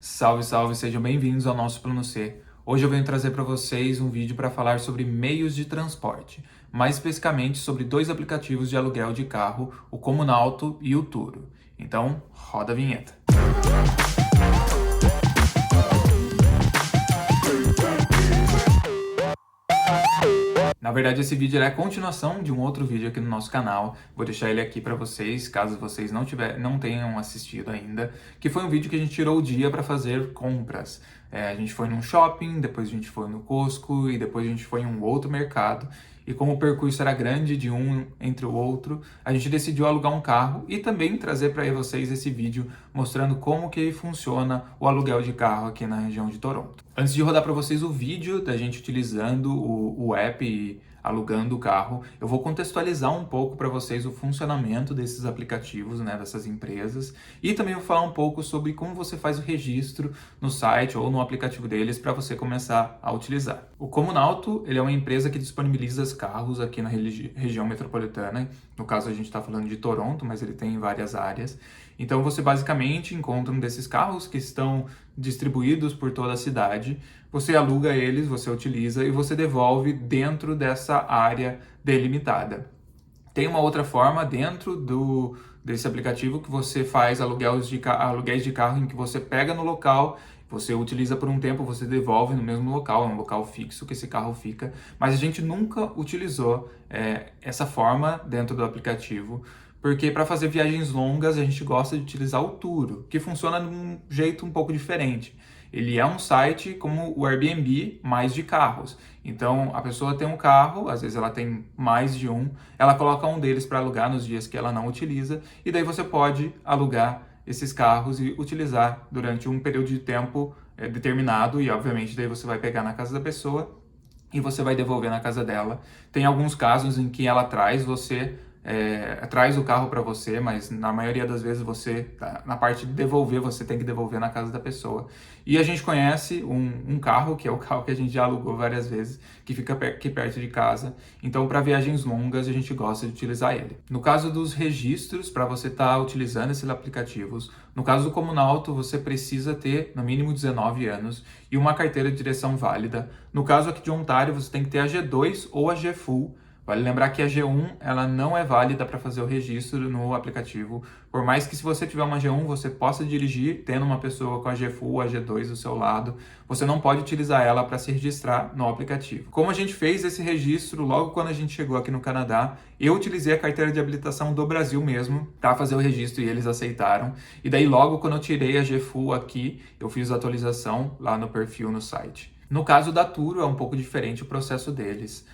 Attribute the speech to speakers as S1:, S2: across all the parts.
S1: Salve, salve, sejam bem-vindos ao nosso Plano C. Hoje eu venho trazer para vocês um vídeo para falar sobre meios de transporte, mais especificamente sobre dois aplicativos de aluguel de carro, o Comunauto e o Turo. Então, roda a vinheta. Na verdade, esse vídeo é a continuação de um outro vídeo aqui no nosso canal. Vou deixar ele aqui para vocês, caso vocês não tenham assistido ainda, que foi um vídeo que a gente tirou o dia para fazer compras. A gente foi num shopping, depois a gente foi no Costco e depois a gente foi em um outro mercado. E como o percurso era grande de um entre o outro, a gente decidiu alugar um carro e também trazer para vocês esse vídeo mostrando como que funciona o aluguel de carro aqui na região de Toronto. Antes de rodar para vocês o vídeo da gente utilizando o app e alugando o carro, eu vou contextualizar um pouco para vocês o funcionamento desses aplicativos, né, dessas empresas, e também vou falar um pouco sobre como você faz o registro no site ou no aplicativo deles para você começar a utilizar. O Comunauto, ele é uma empresa que disponibiliza carros aqui na região metropolitana. No caso, a gente está falando de Toronto, mas ele tem em várias áreas. Então, você basicamente encontra um desses carros que estão distribuídos por toda a cidade. Você aluga eles, você utiliza e você devolve dentro dessa área delimitada. Tem uma outra forma dentro desse aplicativo que você faz aluguéis de carro em que você pega no local, você utiliza por um tempo, você devolve no mesmo local, é um local fixo que esse carro fica, mas a gente nunca utilizou essa forma dentro do aplicativo, porque para fazer viagens longas a gente gosta de utilizar o Turo, que funciona de um jeito um pouco diferente. Ele é um site como o Airbnb, mais de carros. Então, a pessoa tem um carro, às vezes ela tem mais de um, ela coloca um deles para alugar nos dias que ela não utiliza, e daí você pode alugar esses carros e utilizar durante um período de tempo determinado, e obviamente daí você vai pegar na casa da pessoa e você vai devolver na casa dela. Tem alguns casos em que ela traz o carro para você, mas na maioria das vezes na parte de devolver, você tem que devolver na casa da pessoa. E a gente conhece um carro, que é o carro que a gente já alugou várias vezes, que fica aqui perto de casa. Então, para viagens longas, a gente gosta de utilizar ele. No caso dos registros, para você estar utilizando esses aplicativos, no caso do Comunauto, você precisa ter no mínimo 19 anos e uma carteira de direção válida. No caso aqui de Ontário, você tem que ter a G2 ou a G Full. Vale lembrar que a G1 ela não é válida para fazer o registro no aplicativo. Por mais que se você tiver uma G1, você possa dirigir tendo uma pessoa com a G Full ou a G2 do seu lado, você não pode utilizar ela para se registrar no aplicativo. Como a gente fez esse registro logo quando a gente chegou aqui no Canadá, eu utilizei a carteira de habilitação do Brasil mesmo para fazer o registro e eles aceitaram. E daí logo quando eu tirei a G Full aqui, eu fiz a atualização lá no perfil no site. No caso da Turo, é um pouco diferente o processo deles.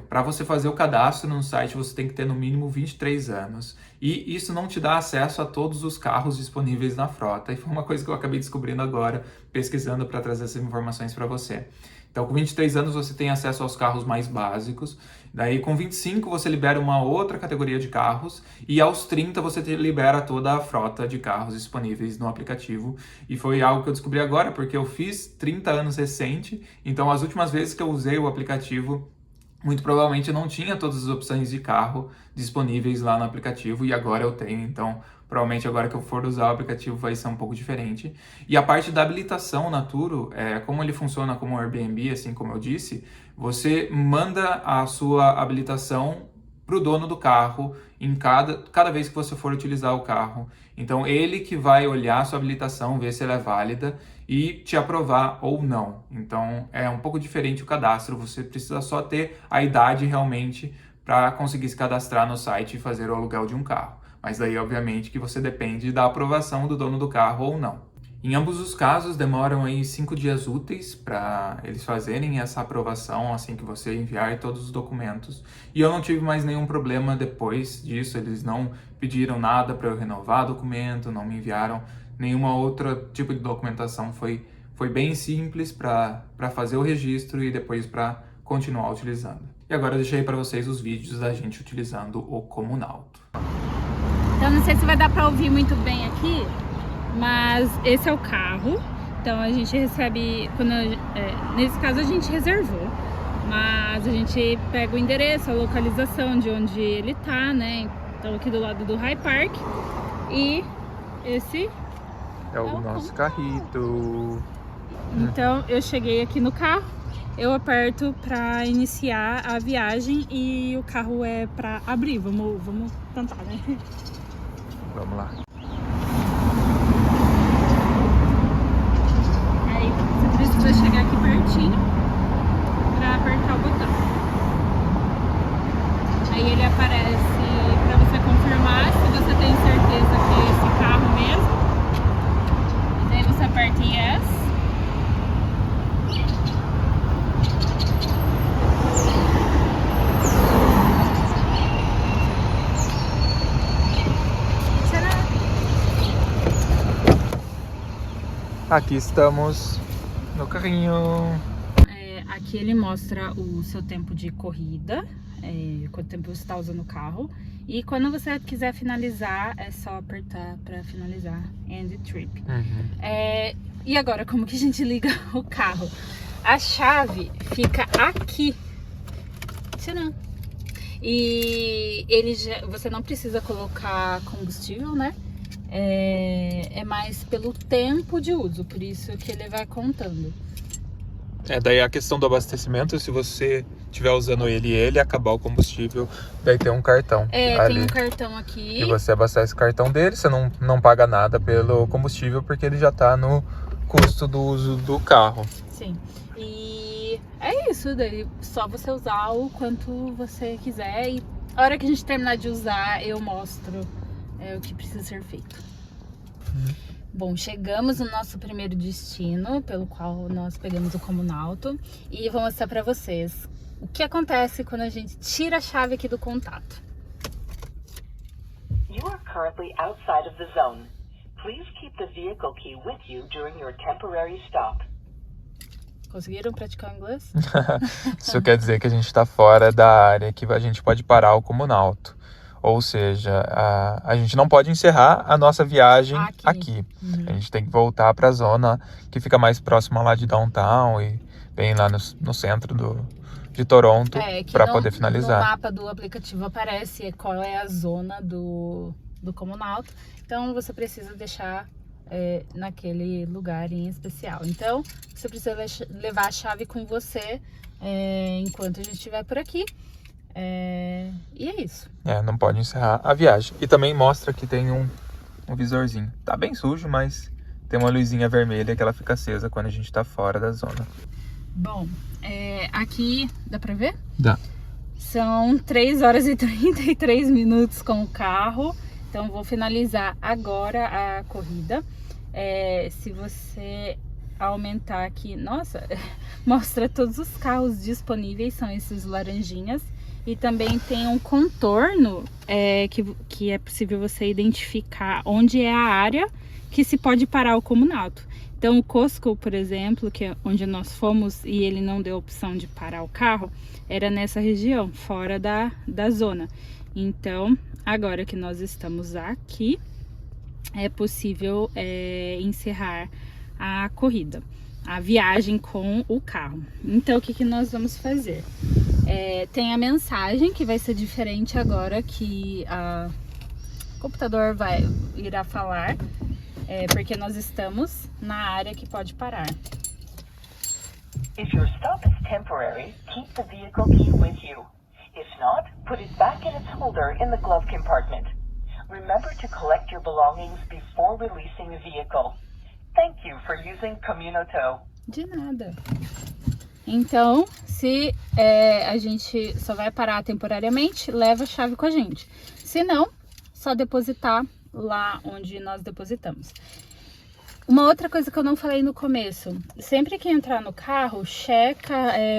S1: Para você fazer o cadastro no site, você tem que ter no mínimo 23 anos. E isso não te dá acesso a todos os carros disponíveis na frota. E foi uma coisa que eu acabei descobrindo agora, pesquisando para trazer essas informações para você. Então, com 23 anos, você tem acesso aos carros mais básicos. Daí, com 25, você libera uma outra categoria de carros. E aos 30, você libera toda a frota de carros disponíveis no aplicativo. E foi algo que eu descobri agora, porque eu fiz 30 anos recente. Então, as últimas vezes que eu usei o aplicativo, muito provavelmente eu não tinha todas as opções de carro disponíveis lá no aplicativo e agora eu tenho, então provavelmente agora que eu for usar o aplicativo vai ser um pouco diferente. E a parte da habilitação na Turo, como ele funciona como um Airbnb, assim como eu disse, você manda a sua habilitação para o dono do carro em cada vez que você for utilizar o carro. Então ele que vai olhar a sua habilitação, ver se ela é válida e te aprovar ou não. Então é um pouco diferente o cadastro, você precisa só ter a idade realmente para conseguir se cadastrar no site e fazer o aluguel de um carro. Mas daí obviamente que você depende da aprovação do dono do carro ou não. Em ambos os casos, demoram aí 5 dias úteis para eles fazerem essa aprovação assim que você enviar todos os documentos. E eu não tive mais nenhum problema depois disso, eles não pediram nada para eu renovar documento, não me enviaram nenhuma outra tipo de documentação. Foi bem simples para fazer o registro e depois para continuar utilizando. E agora eu deixei para vocês os vídeos da gente utilizando o Comunauto.
S2: Então não sei se vai dar para ouvir muito bem aqui, mas esse é o carro. Então a gente recebe, nesse caso a gente reservou, mas a gente pega o endereço, a localização de onde ele tá, né? Então aqui do lado do High Park. E esse
S1: É o nosso carrito.
S2: Então eu cheguei aqui no carro, eu aperto para iniciar a viagem e o carro é para abrir. Vamos tentar, né?
S1: Vamos lá.
S2: Aí você precisa chegar aqui pertinho para apertar o botão. Aí ele aparece para você confirmar se você tem certeza que é esse carro mesmo. Daí você aperta em Yes.
S1: Aqui estamos no carrinho.
S2: Aqui ele mostra o seu tempo de corrida, quanto tempo você está usando o carro. E quando você quiser finalizar, é só apertar para finalizar. End trip. E agora, como que a gente liga o carro? A chave fica aqui. Tcharam! E você não precisa colocar combustível, né? É mais pelo tempo de uso, por isso que ele vai contando.
S1: Daí a questão do abastecimento, se você estiver usando ele e ele acabar o combustível, daí tem um cartão ali.
S2: Tem um cartão aqui.
S1: E você abastece o cartão dele, você não paga nada pelo combustível, porque ele já tá no custo do uso do carro.
S2: Sim, e é isso, daí só você usar o quanto você quiser e a hora que a gente terminar de usar, eu mostro o que precisa ser feito. Bom, chegamos no nosso primeiro destino, pelo qual nós pegamos o Comunauto, e vou mostrar pra vocês o que acontece quando a gente tira a chave aqui do contato.
S3: You are currently outside of the zone. Please keep the vehicle key with you during your temporary stop.
S2: Conseguiram praticar o inglês?
S1: Isso quer dizer que a gente está fora da área que a gente pode parar o Comunauto. Ou seja, a gente não pode encerrar a nossa viagem aqui. A gente tem que voltar para a zona que fica mais próxima lá de downtown e bem lá no centro de Toronto para poder finalizar.
S2: No mapa do aplicativo aparece qual é a zona do Comunauto. Então você precisa deixar naquele lugar em especial. Então você precisa levar a chave com você enquanto a gente estiver por aqui. E é isso.
S1: Não pode encerrar a viagem. E também mostra que tem um visorzinho. Tá bem sujo, mas tem uma luzinha vermelha que ela fica acesa quando a gente tá fora da zona.
S2: Bom, aqui dá pra ver?
S1: Dá.
S2: São 3 horas e 33 minutos com o carro. Então vou finalizar agora a corrida. Se você aumentar aqui, nossa, mostra todos os carros disponíveis, são esses laranjinhas. E também tem um contorno que é possível você identificar onde é a área que se pode parar o Comunauto. Então o Costco, por exemplo, que é onde nós fomos e ele não deu opção de parar o carro, era nessa região, fora da zona. Então, agora que nós estamos aqui, é possível encerrar a corrida, a viagem com o carro. Então, o que nós vamos fazer? Tem a mensagem que vai ser diferente agora que o computador irá falar, porque nós estamos na área que pode parar.
S3: If your stop is temporary, keep the vehicle key with you. If not, put it back in its holder in the glove compartment. Remember to collect your belongings before releasing the vehicle. Thank you for using Comunauto.
S2: De nada. Então, se a gente só vai parar temporariamente, leva a chave com a gente. Se não, só depositar lá onde nós depositamos. Uma outra coisa que eu não falei no começo, sempre que entrar no carro, checa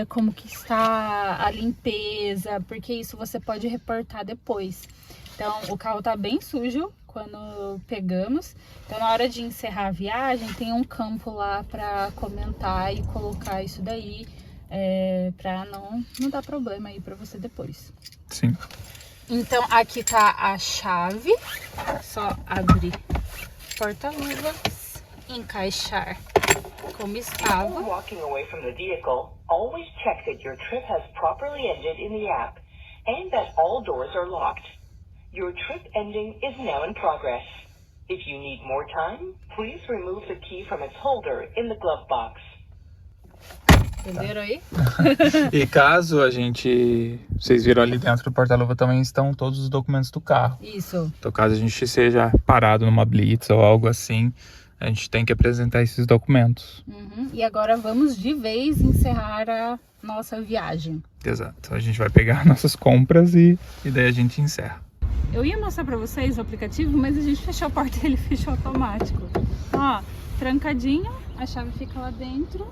S2: como que está a limpeza, porque isso você pode reportar depois. Então, o carro tá bem sujo quando pegamos. Então, na hora de encerrar a viagem, tem um campo lá para comentar e colocar isso daí, para não dar problema aí para você depois.
S1: Sim.
S2: Então, aqui tá a chave. Só abrir porta-luvas, encaixar como estava.
S3: Before walking away from the vehicle, always check that your trip has properly ended in the app and that all doors are locked. Your trip ending is now in progress. If you need more time, please remove the key from its holder in the glove box.
S2: Entenderam aí?
S1: E caso vocês viram ali dentro do porta-luva também estão todos os documentos do carro.
S2: Isso.
S1: Então caso a gente seja parado numa blitz ou algo assim, a gente tem que apresentar esses documentos.
S2: E agora vamos de vez encerrar a nossa viagem.
S1: Exato. A gente vai pegar nossas compras e daí a gente encerra.
S2: Eu ia mostrar pra vocês o aplicativo, mas a gente fechou a porta e ele fechou automático. Ó, trancadinho, a chave fica lá dentro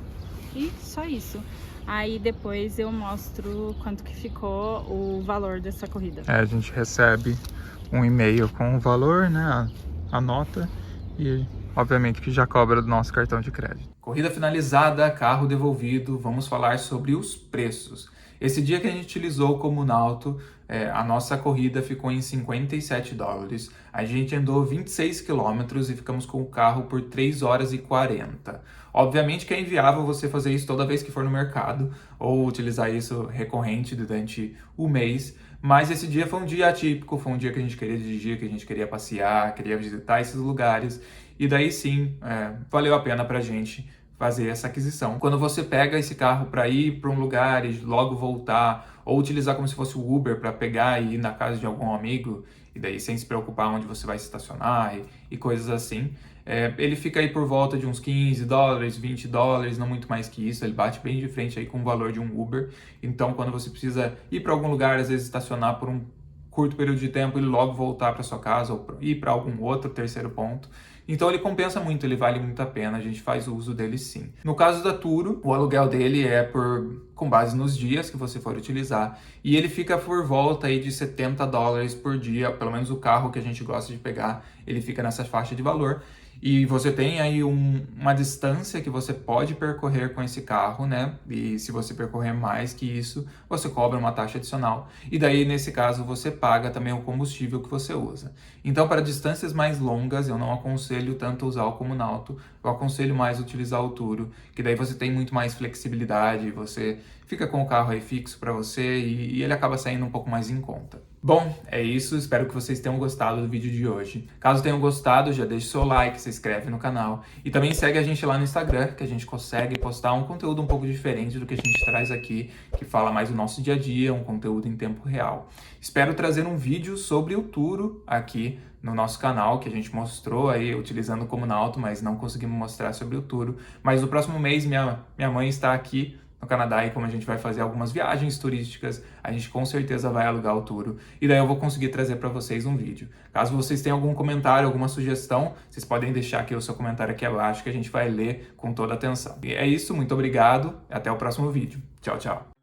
S2: e só isso. Aí depois eu mostro quanto que ficou o valor dessa corrida.
S1: A gente recebe um e-mail com o valor, né, a nota e obviamente que já cobra do nosso cartão de crédito. Corrida finalizada, carro devolvido, vamos falar sobre os preços. Esse dia que a gente utilizou o Comunauto, a nossa corrida ficou em $57. A gente andou 26 quilômetros e ficamos com o carro por 3 horas e 40. Obviamente que é inviável você fazer isso toda vez que for no mercado ou utilizar isso recorrente durante o mês, mas esse dia foi um dia atípico, foi um dia que a gente queria dirigir, que a gente queria passear, queria visitar esses lugares e daí sim, valeu a pena pra gente fazer essa aquisição. Quando você pega esse carro para ir para um lugar e logo voltar, ou utilizar como se fosse o Uber para pegar e ir na casa de algum amigo, e daí sem se preocupar onde você vai se estacionar e coisas assim, ele fica aí por volta de uns $15, $20, não muito mais que isso, ele bate bem de frente aí com o valor de um Uber. Então quando você precisa ir para algum lugar, às vezes estacionar por um curto período de tempo e logo voltar para sua casa ou ir para algum outro terceiro ponto. Então ele compensa muito, ele vale muito a pena, a gente faz o uso dele sim. No caso da Turo, o aluguel dele é com base nos dias que você for utilizar e ele fica por volta aí de $70 por dia, pelo menos o carro que a gente gosta de pegar, ele fica nessa faixa de valor. E você tem aí uma distância que você pode percorrer com esse carro, né? E se você percorrer mais que isso, você cobra uma taxa adicional. E daí, nesse caso, você paga também o combustível que você usa. Então, para distâncias mais longas, eu não aconselho tanto usar o Comunauto. Eu aconselho mais utilizar o Turo, que daí você tem muito mais flexibilidade, você fica com o carro aí fixo para você e ele acaba saindo um pouco mais em conta. Bom, é isso. Espero que vocês tenham gostado do vídeo de hoje. Caso tenham gostado, já deixe seu like, se inscreve no canal e também segue a gente lá no Instagram, que a gente consegue postar um conteúdo um pouco diferente do que a gente traz aqui, que fala mais do nosso dia a dia, um conteúdo em tempo real. Espero trazer um vídeo sobre o Turo aqui no nosso canal, que a gente mostrou aí utilizando o Comunauto, mas não conseguimos mostrar sobre o Turo. Mas no próximo mês minha mãe está aqui no Canadá e como a gente vai fazer algumas viagens turísticas, a gente com certeza vai alugar o Turo e daí eu vou conseguir trazer para vocês um vídeo. Caso vocês tenham algum comentário, alguma sugestão, vocês podem deixar aqui o seu comentário aqui abaixo que a gente vai ler com toda atenção. E é isso, muito obrigado, até o próximo vídeo. Tchau, tchau.